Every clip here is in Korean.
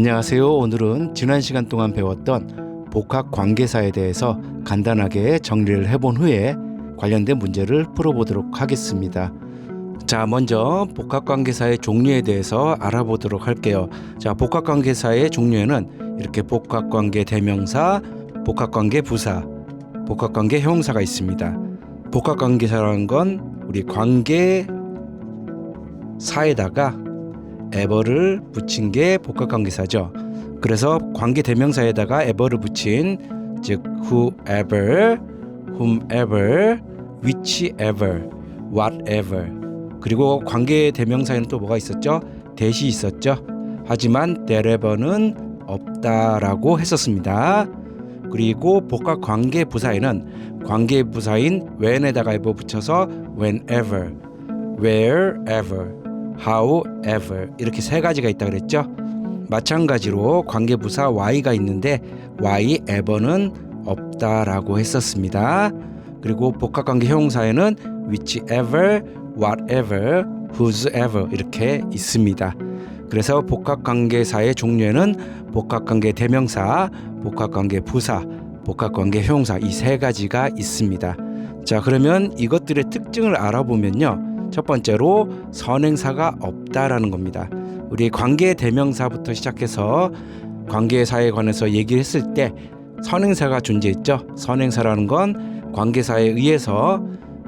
안녕하세요. 오늘은 지난 시간 동안 배웠던 복합관계사에 대해서 간단하게 정리를 해본 후에 관련된 문제를 풀어보도록 하겠습니다. 자, 먼저 복합관계사의 종류에 대해서 알아보도록 할게요. 자, 복합관계사의 종류에는 이렇게 복합관계 대명사, 복합관계 부사, 복합관계 형용사가 있습니다. 복합관계사라는 건 우리 관계사에다가 ever를 붙인 게 복합관계사죠. 그래서 관계 대명사에다가 ever를 붙인 즉 whoever, whomever, whichever, whatever. 그리고 관계 대명사에는 또 뭐가 있었죠? that이 있었죠. 하지만 therever는 없다라고 했었습니다. 그리고 복합관계 부사에는 관계 부사인 when에다가 ever 붙여서 whenever, wherever, however 이렇게 세 가지가 있다 그랬죠. 마찬가지로 관계부사 y가 있는데 whyever는 없다라고 했었습니다. 그리고 복합관계 형용사에는 whichever, whatever, whosoever 이렇게 있습니다. 그래서 복합관계사의 종류에는 복합관계 대명사, 복합관계 부사, 복합관계 형용사 이 세 가지가 있습니다. 자, 그러면 이것들의 특징을 알아보면요. 첫 번째로 선행사가 없다라는 겁니다. 우리 관계 대명사부터 시작해서 관계사에 관해서 얘기를 했을 때 선행사가 존재했죠. 선행사라는 건 관계사에 의해서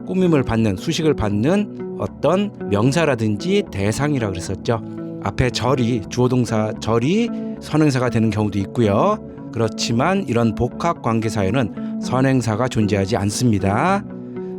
꾸밈을 받는, 수식을 받는 어떤 명사라든지 대상이라고 그랬었죠. 앞에 절이, 주어동사 절이 선행사가 되는 경우도 있고요. 그렇지만 이런 복합관계사에는 선행사가 존재하지 않습니다.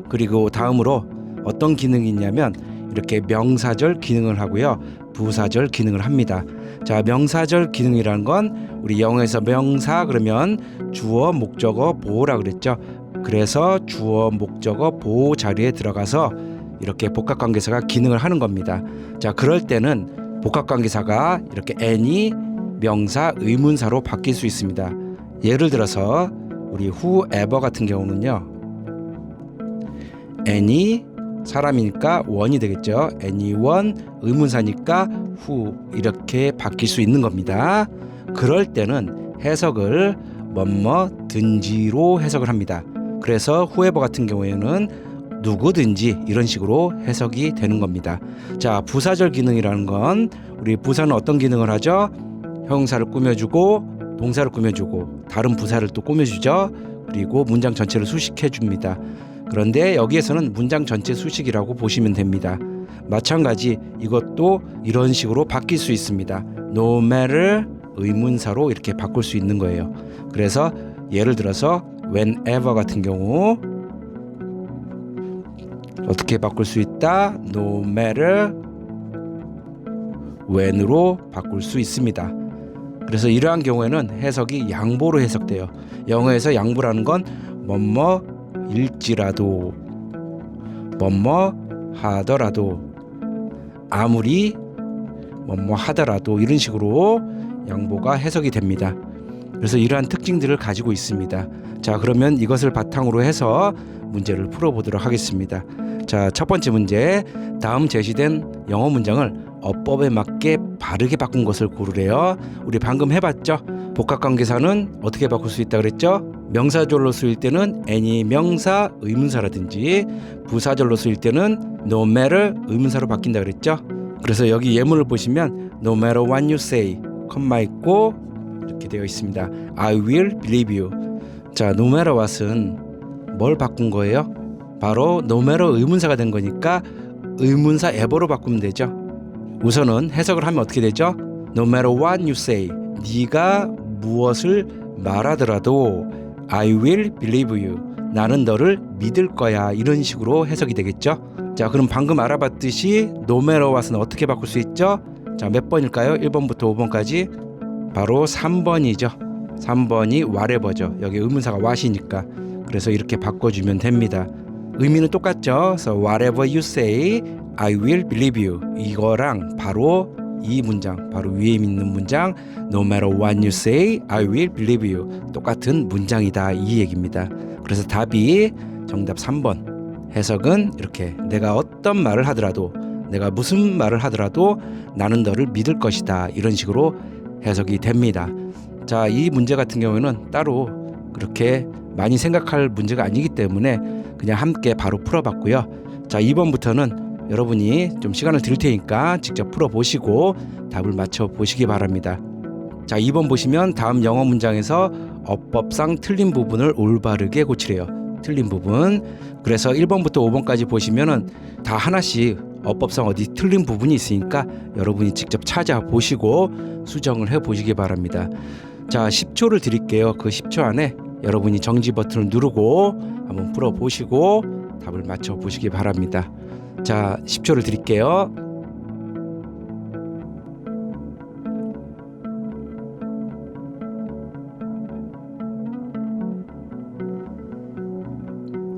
그리고 다음으로 어떤 기능이 있냐면 이렇게 명사절 기능을 하고요. 부사절 기능을 합니다. 자, 명사절 기능이라는 건 우리 영어에서 명사 그러면 주어, 목적어, 보호라 그랬죠. 그래서 주어, 목적어, 보호 자리에 들어가서 이렇게 복합관계사가 기능을 하는 겁니다. 자, 그럴 때는 복합관계사가 이렇게 any 명사, 의문사로 바뀔 수 있습니다. 예를 들어서 우리 whoever 같은 경우는요. any 사람이니까 원이 되겠죠. anyone 의문사니까 who 이렇게 바뀔 수 있는 겁니다. 그럴 때는 해석을 뭐뭐든지로 해석을 합니다. 그래서 whoever 같은 경우에는 누구든지 이런 식으로 해석이 되는 겁니다. 자, 부사절 기능이라는 건 우리 부사는 어떤 기능을 하죠? 형용사를 꾸며주고 동사를 꾸며주고 다른 부사를 또 꾸며주죠. 그리고 문장 전체를 수식해 줍니다. 그런데 여기에서는 문장 전체 수식이라고 보시면 됩니다. 마찬가지 이것도 이런 식으로 바뀔 수 있습니다. no matter 의문사로 이렇게 바꿀 수 있는 거예요. 그래서 예를 들어서 whenever 같은 경우 어떻게 바꿀 수 있다? no matter when으로 바꿀 수 있습니다. 그래서 이러한 경우에는 해석이 양보로 해석돼요. 영어에서 양보라는 건 뭐뭐 일지라도 뭐뭐 하더라도 아무리 뭐뭐 하더라도 이런 식으로 양보가 해석이 됩니다. 그래서 이러한 특징들을 가지고 있습니다. 자, 그러면 이것을 바탕으로 해서 문제를 풀어보도록 하겠습니다. 자, 첫 번째 문제, 다음 제시된 영어 문장을 어법에 맞게 바르게 바꾼 것을 고르래요. 우리 방금 해봤죠? 복합관계사는 어떻게 바꿀 수 있다 그랬죠? 명사절로 쓰일 때는 any 명사 의문사라든지 부사절로 쓰일 때는 no matter 의문사로 바뀐다 그랬죠? 그래서 여기 예문을 보시면 no matter what you say 컴마 있고 이렇게 되어 있습니다. I will believe you. 자, no matter what은 뭘 바꾼 거예요? 바로 no matter 의문사가 된 거니까 의문사 ever로 바꾸면 되죠. 우선은 해석을 하면 어떻게 되죠? No matter what you say, 네가 무엇을 말하더라도 I will believe you. 나는 너를 믿을 거야. 이런 식으로 해석이 되겠죠. 자, 그럼 방금 알아봤듯이 no matter what은 어떻게 바꿀 수 있죠? 자, 몇 번일까요? 1번부터 5번까지 바로 3번이죠. 3번이 whatever죠. 여기 의문사가 what이니까. 그래서 이렇게 바꿔주면 됩니다. 의미는 똑같죠. 그래서 whatever you say, I will believe you. 이거랑 바로 이 문장, 바로 위에 있는 문장 No matter what you say, I will believe you. 똑같은 문장이다 이 얘기입니다. 그래서 답이 정답 3번. 해석은 이렇게 내가 어떤 말을 하더라도 내가 무슨 말을 하더라도 나는 너를 믿을 것이다. 이런 식으로 해석이 됩니다. 자, 이 문제 같은 경우에는 따로 그렇게 많이 생각할 문제가 아니기 때문에 그냥 함께 바로 풀어봤고요. 자, 2번부터는 여러분이 좀 시간을 드릴 테니까 직접 풀어보시고 답을 맞춰보시기 바랍니다. 자, 2번 보시면 다음 영어 문장에서 어법상 틀린 부분을 올바르게 고치래요. 틀린 부분. 그래서 1번부터 5번까지 보시면은 다 하나씩 어법상 어디 틀린 부분이 있으니까 여러분이 직접 찾아보시고 수정을 해보시기 바랍니다. 자, 10초를 드릴게요. 그 10초 안에 여러분이 정지 버튼을 누르고 한번 풀어보시고 답을 맞춰보시기 바랍니다. 자, 10초를 드릴게요.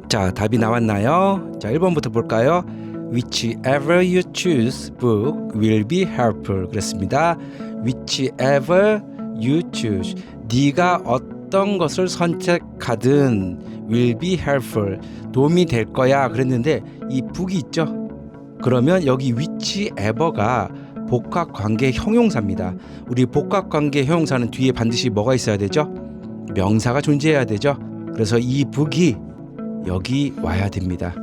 자, 답이 나왔나요? 자, 1번부터 볼까요? Whichever you choose book will be helpful. 그랬습니다. Whichever you choose. 네가 어떤 것을 선택하든 will be helpful. 도움이 될 거야. 그랬는데 이 book이 있죠? 그러면 여기 whichever가 복합관계 형용사입니다. 우리 복합관계 형용사는 뒤에 반드시 뭐가 있어야 되죠? 명사가 존재해야 되죠. 그래서 이 book이 여기 와야 됩니다.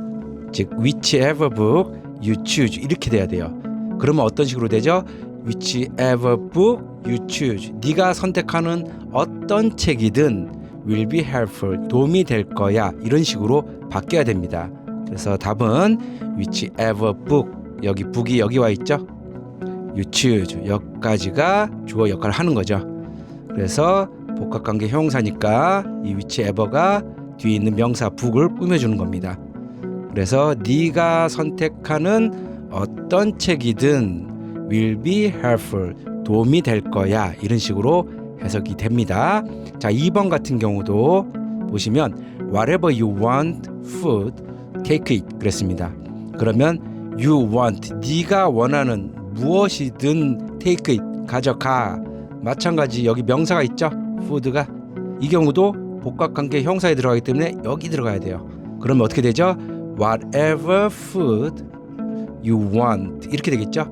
즉 whichever book you choose 이렇게 돼야 돼요. 그러면 어떤 식으로 되죠? whichever book you choose. 네가 선택하는 어떤 책이든 will be helpful. 도움이 될 거야. 이런 식으로 바뀌어야 됩니다. 그래서 답은 whichever book. 여기 book이 여기 와 있죠? you choose. 여기까지가 주어 역할을 하는 거죠. 그래서 복합관계 형용사니까 이 whichever가 뒤에 있는 명사 book을 꾸며주는 겁니다. 그래서 네가 선택하는 어떤 책이든 will be helpful. 도움이 될 거야. 이런 식으로 해석이 됩니다. 자, 2번 같은 경우도 보시면 whatever you want food, take it 그랬습니다. 그러면 you want, 네가 원하는 무엇이든 take it, 가져가. 마찬가지 여기 명사가 있죠? food가. 이 경우도 복합관계 형사에 들어가기 때문에 여기 들어가야 돼요. 그러면 어떻게 되죠? Whatever food you want 이렇게 되겠죠?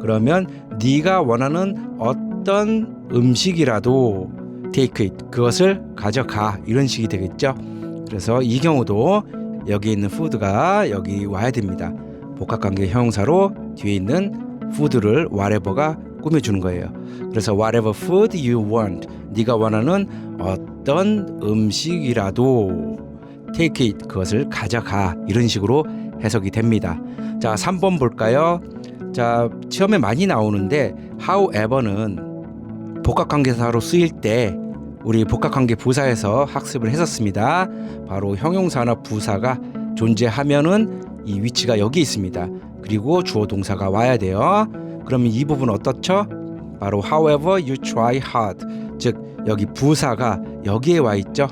그러면 네가 원하는 어떤 음식이라도 take it 그것을 가져가 이런 식이 되겠죠? 그래서 이 경우도 여기 있는 food가 여기 와야 됩니다. 복합관계 형용사로 뒤에 있는 food를 whatever가 꾸며주는 거예요. 그래서 whatever food you want 네가 원하는 어떤 음식이라도 take it 그것을 가져가 이런 식으로 해석이 됩니다. 자, 3번 볼까요? 자, 시험에 많이 나오는데 however는 복합관계사로 쓰일 때 우리 복합관계 부사에서 학습을 했었습니다. 바로 형용사나 부사가 존재하면은 이 위치가 여기 있습니다. 그리고 주어 동사가 와야 돼요. 그러면 이 부분 어떻죠? 바로 however you try hard. 즉 여기 부사가 여기에 와 있죠.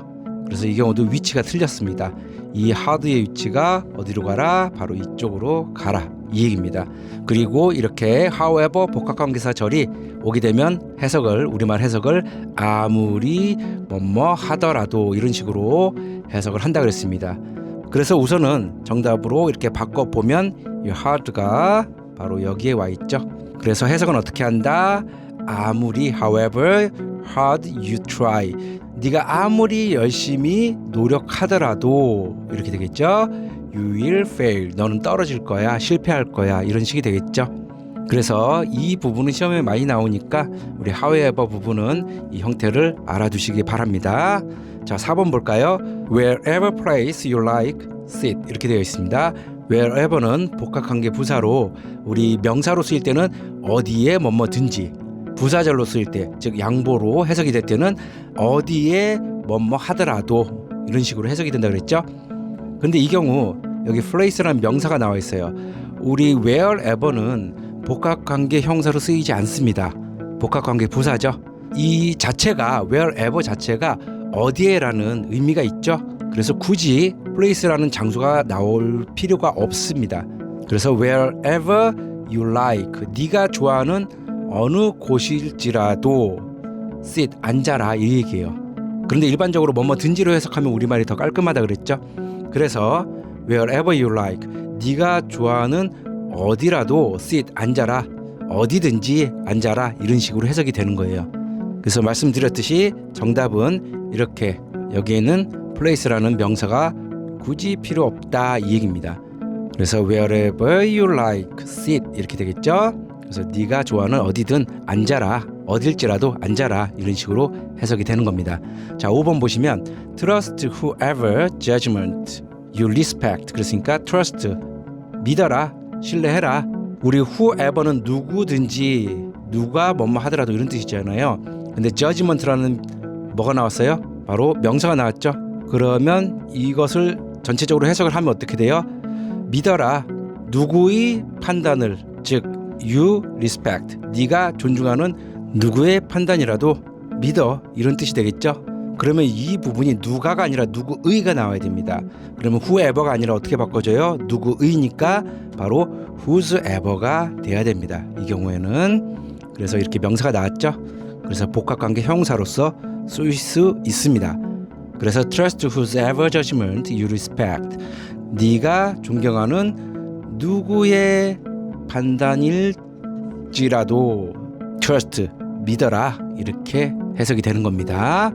그래서 이 경우도 위치가 틀렸습니다. 이 hard의 위치가 어디로 가라? 바로 이쪽으로 가라. 이 얘기입니다. 그리고 이렇게 however 복합관계사 절이 오게 되면 해석을 우리말 해석을 아무리 뭐뭐 하더라도 이런 식으로 해석을 한다 그랬습니다. 그래서 우선은 정답으로 이렇게 바꿔보면 이 hard가 바로 여기에 와 있죠. 그래서 해석은 어떻게 한다? 아무리 however hard you try 네가 아무리 열심히 노력하더라도 이렇게 되겠죠. You will fail 너는 떨어질 거야 실패할 거야 이런 식이 되겠죠. 그래서 이 부분은 시험에 많이 나오니까 우리 however 부분은 이 형태를 알아두시기 바랍니다. 자, 4번 볼까요? Wherever place you like sit 이렇게 되어 있습니다. wherever는 복합관계 부사로 우리 명사로 쓰일 때는 어디에 뭐뭐든지 부사절로 쓰일 때 즉 양보로 해석이 될 때는 어디에 뭐뭐 하더라도 이런 식으로 해석이 된다 그랬죠. 근데 이 경우 여기 place라는 명사가 나와 있어요. 우리 wherever는 복합관계 형사로 쓰이지 않습니다. 복합관계 부사죠. 이 자체가 wherever 자체가 어디에라는 의미가 있죠. 그래서 굳이 place라는 장소가 나올 필요가 없습니다. 그래서 wherever you like 네가 좋아하는 어느 곳일지라도 sit 앉아라 이 얘기예요. 그런데 일반적으로 뭐뭐든지로 해석하면 우리말이 더 깔끔하다 그랬죠. 그래서 wherever you like 네가 좋아하는 어디라도 sit 앉아라 어디든지 앉아라 이런 식으로 해석이 되는 거예요. 그래서 말씀드렸듯이 정답은 이렇게 여기에는 place라는 명사가 굳이 필요 없다 이 얘기입니다. 그래서 wherever you like, sit 이렇게 되겠죠. 그래서 네가 좋아하는 어디든 앉아라, 어딜지라도 앉아라 이런 식으로 해석이 되는 겁니다. 자, 5번 보시면 trust whoever judgment you respect. 그랬으니까 trust 믿어라, 신뢰해라. 우리 whoever는 누구든지 누가 뭐뭐 하더라도 이런 뜻이잖아요. 근데 judgment라는 뭐가 나왔어요? 바로 명사가 나왔죠. 그러면 이것을 전체적으로 해석을 하면 어떻게 돼요? 믿어라, 누구의 판단을, 즉 you respect, 네가 존중하는 누구의 판단이라도 믿어 이런 뜻이 되겠죠. 그러면 이 부분이 누가가 아니라 누구의가 나와야 됩니다. 그러면 whoever가 아니라 어떻게 바꿔줘요? 누구의니까 바로 whosoever가 돼야 됩니다. 이 경우에는. 그래서 이렇게 명사가 나왔죠. 그래서 복합관계 형사로서 쓰일 수 있습니다. 그래서 trust whosoever judgment you respect, 네가 존경하는 누구의 판단일지라도 trust, 믿어라 이렇게 해석이 되는 겁니다.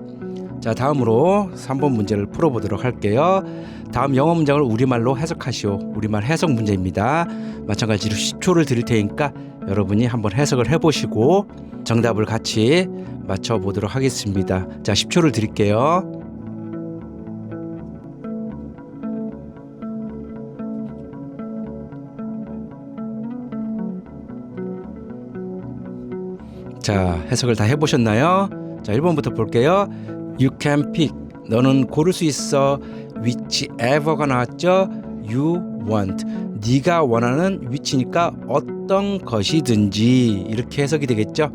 자, 다음으로 3번 문제를 풀어보도록 할게요. 다음 영어 문장을 우리말로 해석하시오. 우리말 해석 문제입니다. 마찬가지로 10초를 드릴 테니까 여러분이 한번 해석을 해보시고 정답을 같이 맞춰보도록 하겠습니다. 자, 10초를 드릴게요. 자, 해석을 다 해보셨나요? 자, 1번부터 볼게요. You can pick, 너는 고를 수 있어. whichever가 나왔죠. You want, 네가 원하는 위치니까 어떤 것이든지 이렇게 해석이 되겠죠.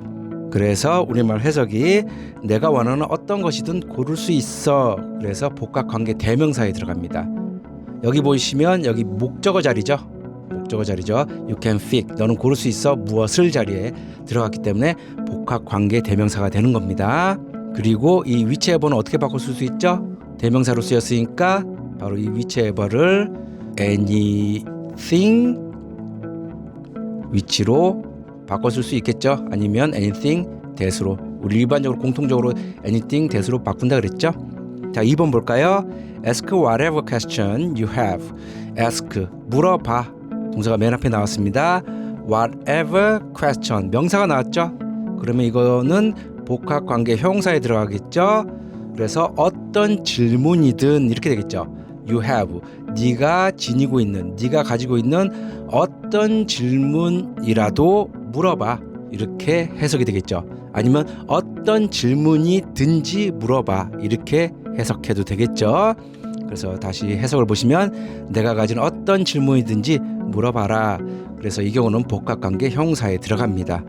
그래서 우리말 해석이 내가 원하는 어떤 것이든 고를 수 있어. 그래서 복합관계 대명사에 들어갑니다. 여기 보시면 여기 목적어 자리죠. 목적어 자리죠. You can pick, 너는 고를 수 있어 무엇을 자리에 들어갔기 때문에 복합관계 대명사가 되는 겁니다. 그리고 이 whichever는 어떻게 바꿔 쓸 수 있죠? 대명사로 쓰였으니까 바로 이 whichever를 anything 위치로 바꿔 쓸 수 있겠죠. 아니면 anything 대수로, 우리 일반적으로 공통적으로 anything 대수로 바꾼다 그랬죠. 자, 2번 볼까요? Ask whatever question you have. Ask, 물어봐. 동사가 맨 앞에 나왔습니다. Whatever question, 명사가 나왔죠. 그러면 이거는 복합관계 형사에 들어가겠죠. 그래서 어떤 질문이든 이렇게 되겠죠. You have, 네가 지니고 있는, 네가 가지고 있는 어떤 질문이라도 물어봐 이렇게 해석이 되겠죠. 아니면 어떤 질문이든지 물어봐 이렇게 해석해도 되겠죠. 그래서 다시 해석을 보시면 내가 가진 어떤 질문이든지 물어봐라. 그래서 이 경우는 복합관계 형사에 들어갑니다.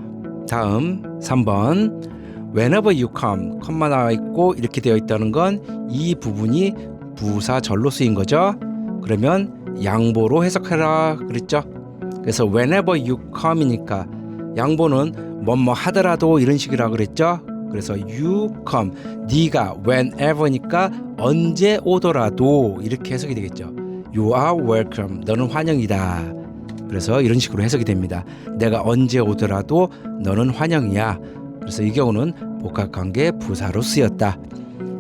다음 3번 Whenever you come, 컴마 나와 있고 이렇게 되어 있다는 건 이 부분이 부사절로 쓰인 거죠. 그러면 양보로 해석해라 그랬죠. 그래서 whenever you come이니까 양보는 뭐뭐 하더라도 이런 식이라 그랬죠. 그래서 you come, 네가 whenever니까 언제 오더라도 이렇게 해석이 되겠죠. You are welcome, 너는 환영이다. 그래서 이런 식으로 해석이 됩니다. 내가 언제 오더라도 너는 환영이야. 그래서 이 경우는 복합관계 부사로 쓰였다.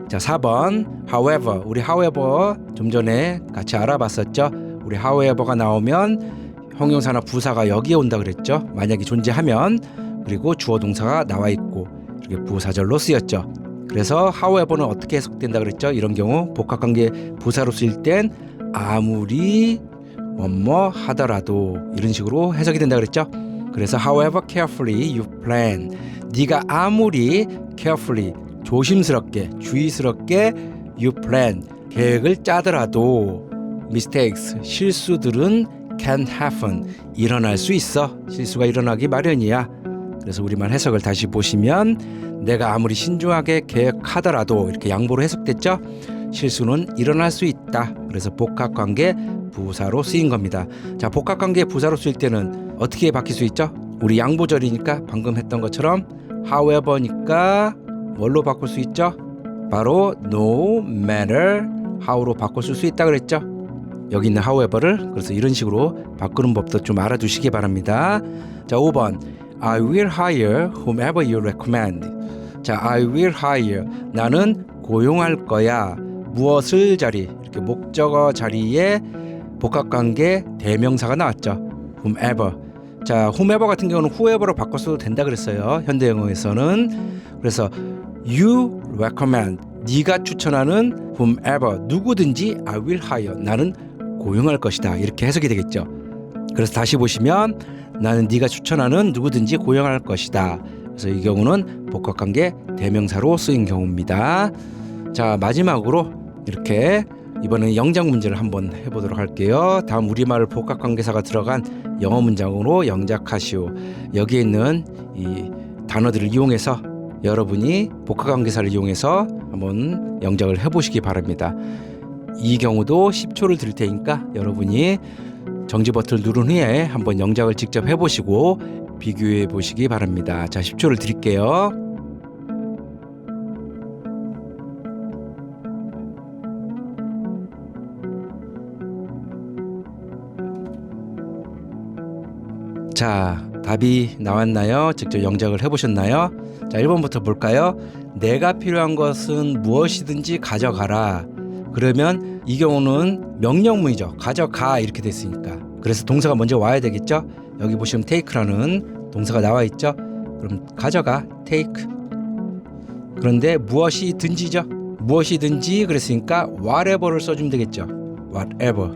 자, 4번 however, 우리 however 좀 전에 같이 알아봤었죠. 우리 however가 나오면 형용사나 부사가 여기에 온다 그랬죠. 만약에 존재하면. 그리고 주어 동사가 나와 있고 이렇게 부사절로 쓰였죠. 그래서 however는 어떻게 해석된다 그랬죠. 이런 경우 복합관계 부사로 쓰일 땐 아무리 뭐뭐 하더라도 이런 식으로 해석이 된다 그랬죠. 그래서 however carefully you plan, 네가 아무리 carefully 조심스럽게 주의스럽게 you plan 계획을 짜더라도 mistakes 실수들은 can happen 일어날 수 있어. 실수가 일어나기 마련이야. 그래서 우리말 해석을 다시 보시면 내가 아무리 신중하게 계획하더라도 이렇게 양보로 해석됐죠. 실수는 일어날 수 있다. 그래서 복합관계 부사로 쓰인 겁니다. 자, 복합관계 부사로 쓰일 때는 어떻게 바뀔 수 있죠? 우리 양보절이니까 방금 했던 것처럼 however니까 뭘로 바꿀 수 있죠? 바로 no matter how로 바꿔 쓸 수 있다 그랬죠. 여기 있는 however를 그래서 이런 식으로 바꾸는 법도 좀 알아두시기 바랍니다. 자, 5번 I will hire whomever you recommend. 자, I will hire. 나는 고용할 거야. 무엇을 자리. 이렇게 목적어 자리에 복합관계 대명사가 나왔죠. whomever. 자, whomever 같은 경우는 whoever로 바꿔서도 된다 그랬어요. 현대 영어에서는. 그래서 you recommend. 네가 추천하는 whomever. 누구든지 I will hire. 나는 고용할 것이다. 이렇게 해석이 되겠죠. 그래서 다시 보시면 나는 네가 추천하는 누구든지 고용할 것이다. 그래서 이 경우는 복합관계 대명사로 쓰인 경우입니다. 자, 마지막으로 이렇게 이번에는 영작 문제를 한번 해보도록 할게요. 다음 우리말 복합관계사가 들어간 영어 문장으로 영작하시오. 여기에 있는 이 단어들을 이용해서 여러분이 복합관계사를 이용해서 한번 영작을 해보시기 바랍니다. 이 경우도 10초를 드릴 테니까 여러분이 정지 버튼을 누른 후에 한번 영작을 직접 해보시고 비교해 보시기 바랍니다. 자, 10초를 드릴게요. 자, 답이 나왔나요? 직접 영작을 해보셨나요? 자, 1번부터 볼까요? 내가 필요한 것은 무엇이든지 가져가라. 그러면 이 경우는 명령문이죠. 가져가 이렇게 됐으니까. 그래서 동사가 먼저 와야 되겠죠. 여기 보시면 take라는 동사가 나와 있죠. 그럼 가져가 take. 그런데 무엇이든지죠. 무엇이든지 그랬으니까 whatever를 써주면 되겠죠. whatever.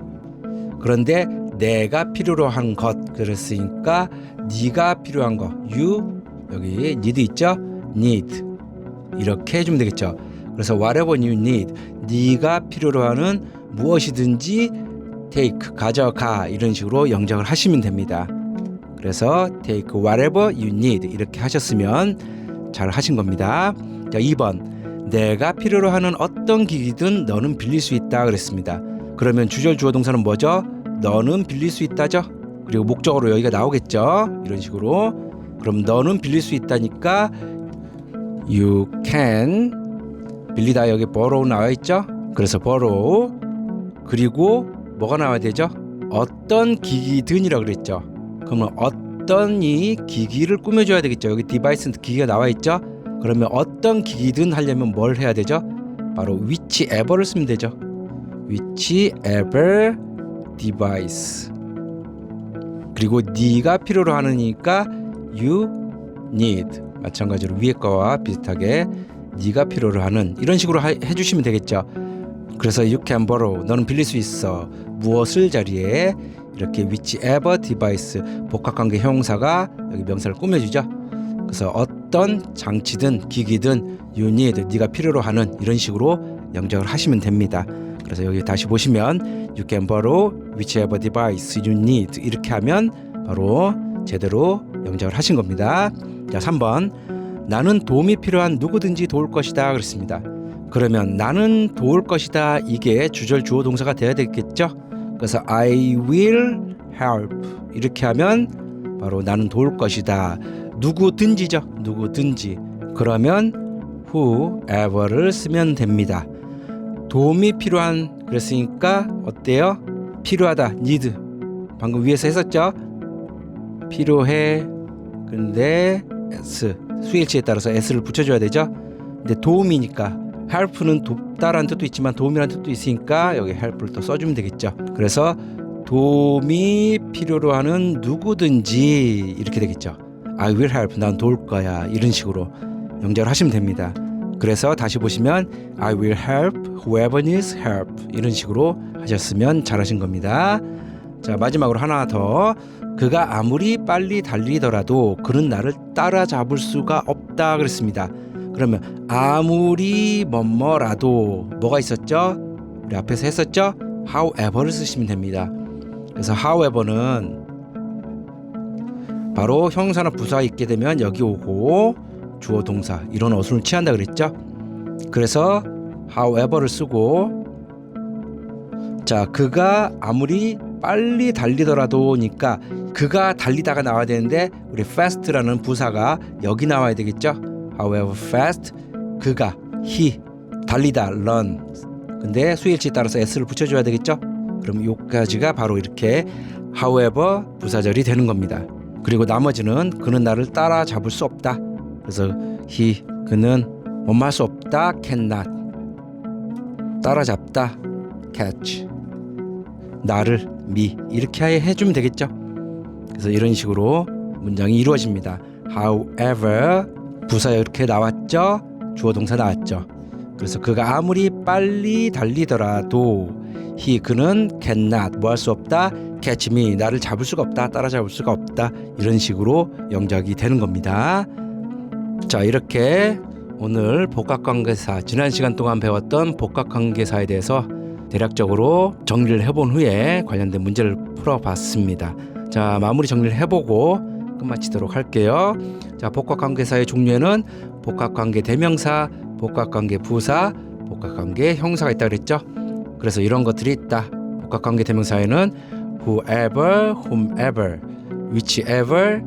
그런데 내가 필요로 한 것 그랬으니까 네가 필요한 거 you 여기 need 있죠. need 이렇게 해주면 되겠죠. 그래서 whatever you need 네가 필요로 하는 무엇이든지 take 가져가 이런 식으로 영작을 하시면 됩니다. 그래서 take whatever you need 이렇게 하셨으면 잘 하신 겁니다. 자, 2번 내가 필요로 하는 어떤 기기든 너는 빌릴 수 있다 그랬습니다. 그러면 주절 주어 동사는 뭐죠? 너는 빌릴 수 있다죠. 그리고 목적어로 여기가 나오겠죠. 이런 식으로. 그럼 너는 빌릴 수 있다니까 you can 빌리다 여기 borrow 나와 있죠. 그래서 borrow 그리고 뭐가 나와야 되죠? 어떤 기기든이라고 그랬죠. 그러면 어떤 이 기기를 꾸며줘야 되겠죠. 여기 디바이스 기기가 나와 있죠. 그러면 어떤 기기든 하려면 뭘 해야 되죠? 바로 whichever를 쓰면 되죠. whichever device. 그리고 네가 필요로 하느니까 you need. 마찬가지로 위에 거와 비슷하게 네가 필요로 하는 이런 식으로 해주시면 되겠죠. 그래서 you can borrow 너는 빌릴 수 있어 무엇을 자리에 이렇게 whichever device 복합관계 형용사가 여기 명사를 꾸며주죠. 그래서 어떤 장치든 기기든 you need 네가 필요로 하는 이런 식으로 영작을 하시면 됩니다. 그래서 여기 다시 보시면 you can borrow whichever device you need 이렇게 하면 바로 제대로 영작을 하신 겁니다. 자, 3번 나는 도움이 필요한 누구든지 도울 것이다 그랬습니다. 그러면 나는 도울 것이다 이게 주절 주어 동사가 되어야 되겠죠. 그래서 I will help 이렇게 하면 바로 나는 도울 것이다. 누구든지죠. 누구든지. 그러면 whoever를 쓰면 됩니다. 도움이 필요한 그랬으니까 어때요? 필요하다 need 방금 위에서 했었죠. 필요해 근데 s 수일치에 따라서 s를 붙여줘야 되죠. 근데 도움이니까 help는 돕다라는 뜻도 있지만 도움이라는 뜻도 있으니까 여기 help를 또 써주면 되겠죠. 그래서 도움이 필요로 하는 누구든지 이렇게 되겠죠. I will help 난 도울 거야 이런 식으로 영작을 하시면 됩니다. 그래서 다시 보시면 I will help whoever needs help 이런 식으로 하셨으면 잘하신 겁니다. 자, 마지막으로 하나 더. 그가 아무리 빨리 달리더라도 그는 나를 따라잡을 수가 없다 그랬습니다. 그러면 아무리 뭐뭐라도 뭐가 있었죠? 우리 앞에서 했었죠? however를 쓰시면 됩니다. 그래서 however는 바로 형용사나 부사가 있게 되면 여기 오고 주어 동사 이런 어순을 취한다 그랬죠. 그래서 however를 쓰고 자 그가 아무리 빨리 달리더라도니까 그가 달리다가 나와야 되는데 우리 fast라는 부사가 여기 나와야 되겠죠. however fast 그가 he 달리다 run 근데 수일치에 따라서 s를 붙여줘야 되겠죠. 그럼 여기까지가 바로 이렇게 however 부사절이 되는 겁니다. 그리고 나머지는 그는 나를 따라잡을 수 없다. 그래서 he 그는 뭐뭐 할 수 없다 cannot 따라잡다 catch 나를 me 이렇게 해주면 되겠죠. 그래서 이런 식으로 문장이 이루어집니다. however 부사 이렇게 나왔죠. 주어 동사 나왔죠. 그래서 그가 아무리 빨리 달리더라도 그는 cannot 뭐 할 수 없다 catch me 나를 잡을 수가 없다 따라잡을 수가 없다 이런 식으로 영작이 되는 겁니다. 자 이렇게 오늘 복합관계사 지난 시간 동안 배웠던 복합관계사에 대해서 대략적으로 정리를 해본 후에 관련된 문제를 풀어봤습니다. 자 마무리 정리를 해보고 끝마치도록 할게요. 자 복합관계사의 종류에는 복합관계 대명사, 복합관계 부사, 복합관계 형사가 있다 그랬죠. 그래서 이런 것들이 있다. 복합관계 대명사에는 whoever, whomever, whichever,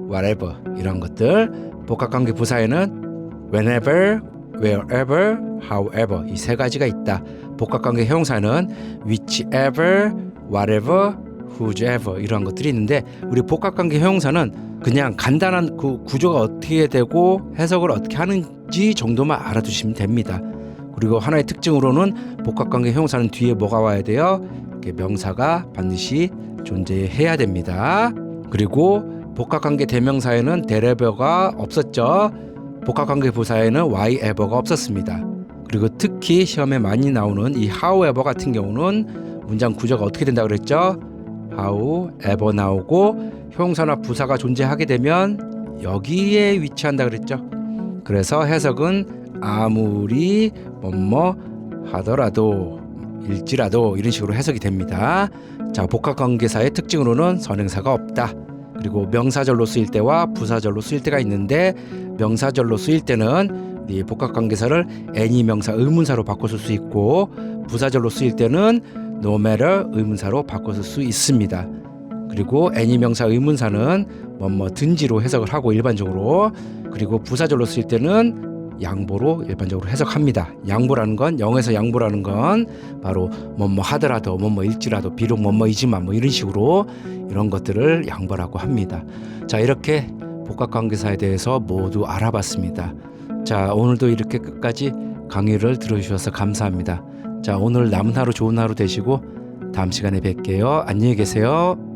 whatever 이런 것들. 복합관계 부사에는 whenever, wherever, however 이 세 가지가 있다. 복합관계 형용사는 whichever, whatever, whoever 이런 것들이 있는데 우리 복합관계 형용사는 그냥 간단한 그 구조가 어떻게 되고 해석을 어떻게 하는지 정도만 알아두시면 됩니다. 그리고 하나의 특징으로는 복합관계 형용사는 뒤에 뭐가 와야 돼요? 명사가 반드시 존재해야 됩니다. 그리고 복합관계 대명사에는 therever가 없었죠. 복합관계 부사에는 whyever가 없었습니다. 그리고 특히 시험에 많이 나오는 이 however 같은 경우는 문장 구조가 어떻게 된다 그랬죠? however 나오고 형용사나 부사가 존재하게 되면 여기에 위치한다 그랬죠. 그래서 해석은 아무리 뭐뭐 하더라도 일지라도 이런 식으로 해석이 됩니다. 자 복합관계사의 특징으로는 선행사가 없다. 그리고 명사절로 쓰일 때와 부사절로 쓰일 때가 있는데 명사절로 쓰일 때는 이 복합관계사를 any 명사 의문사로 바꿔 쓸 수 있고 부사절로 쓰일 때는 no matter 의문사로 바꿔 쓸 수 있습니다. 그리고 any 명사 의문사는 뭐든지로 해석을 하고 일반적으로 그리고 부사절로 쓰일 때는 양보로 일반적으로 해석합니다. 양보라는 건 영어에서 양보라는 건 바로 뭐뭐 하더라도 뭐뭐 일지라도 비록 뭐뭐이지만 뭐 이런 식으로 이런 것들을 양보라고 합니다. 자 이렇게 복합관계사에 대해서 모두 알아봤습니다. 자 오늘도 이렇게 끝까지 강의를 들어주셔서 감사합니다. 자 오늘 남은 하루 좋은 하루 되시고 다음 시간에 뵐게요. 안녕히 계세요.